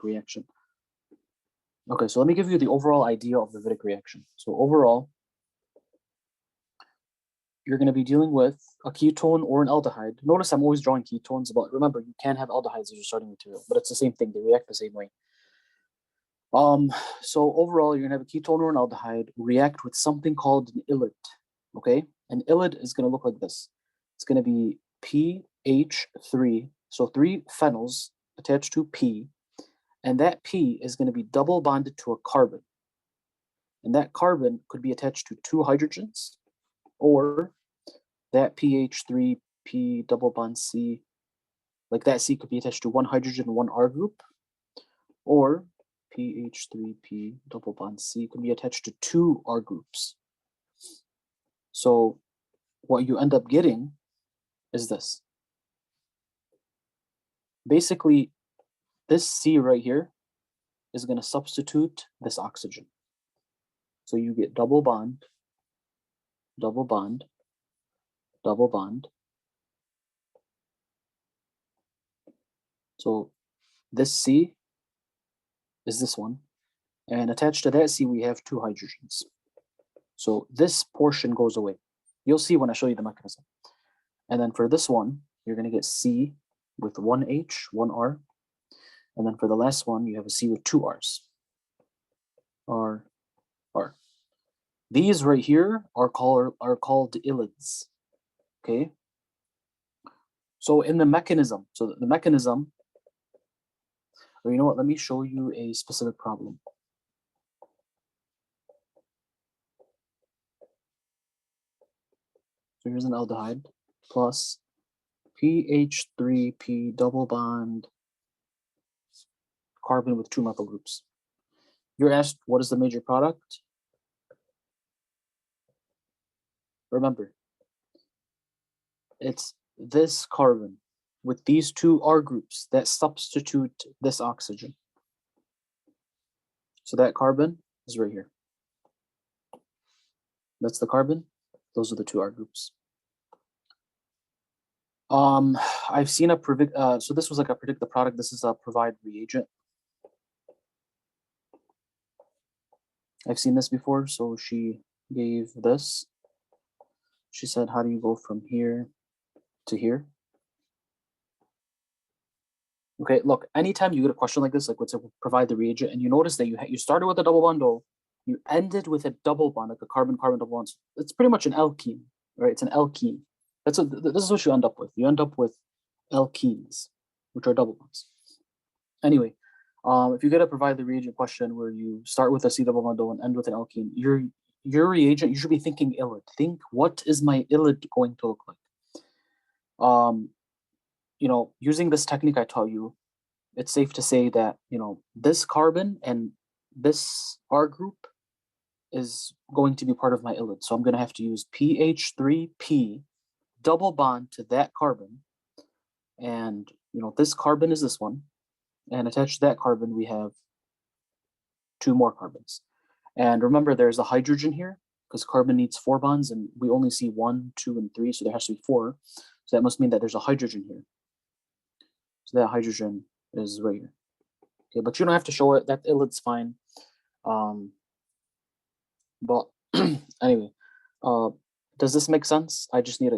reaction. Okay, so let me give you the overall idea of the Wittig reaction. So overall, you're going to be dealing with a ketone or an aldehyde. Notice I'm always drawing ketones, but remember, you can have aldehydes as your starting material, but it's the same thing. They react the same way. So overall, you're going to have a ketone or an aldehyde react with something called an ylide, okay? An ylide is going to look like this. It's going to be PH3, so 3 phenols attached to P, and that P is going to be double bonded to a carbon. And that carbon could be attached to 2 hydrogens, or that PH3P double bond C, like that C could be attached to 1 hydrogen and 1 R group, or PH3P double bond C could be attached to 2 R groups. So what you end up getting is this. Basically, this C right here is going to substitute this oxygen. So you get double bond, double bond, double bond. So this C is this one. And attached to that C, we have 2 hydrogens. So this portion goes away. You'll see when I show you the mechanism. And then for this one, you're going to get C with 1 H, 1 R. And then for the last one, you have a C with 2 R's. R, R. These right here are called ylides. Okay? So in the mechanism, or you know what, let me show you a specific problem. So here's an aldehyde plus PH3P double bond carbon with 2 methyl groups. You're asked, what is the major product? Remember, it's this carbon with these 2 R groups that substitute this oxygen. So that carbon is right here. That's the carbon. Those are the 2 R groups. I've seen a so this was like a predict the product. This is a provide reagent. I've seen this before. So she gave this. She said, how do you go from here to here? Okay, look, anytime you get a question like this, like what's to provide the reagent, and you notice that you started with a double bond O, you ended with a double bond, like a carbon-carbon double bond. It's pretty much an alkene, right? It's an alkene. This is what you end up with. You end up with alkenes, which are double bonds. Anyway, if you get a provide the reagent question where you start with a C double bond O and end with an alkene, your reagent, you should be thinking ylide. Think, what is my ylide going to look like? You know, using this technique I taught you, it's safe to say that, you know, this carbon and this R group is going to be part of my ylide. So I'm going to have to use PH3P double bond to that carbon. And, you know, this carbon is this one. And attached to that carbon, we have 2 more carbons. And remember, there's a hydrogen here because carbon needs 4 bonds and we only see 1, 2, and 3. So there has to be 4. So that must mean that there's a hydrogen here. So that hydrogen is right here. Okay, but you don't have to show it. That ylide's fine. But anyway, does this make sense? I just need a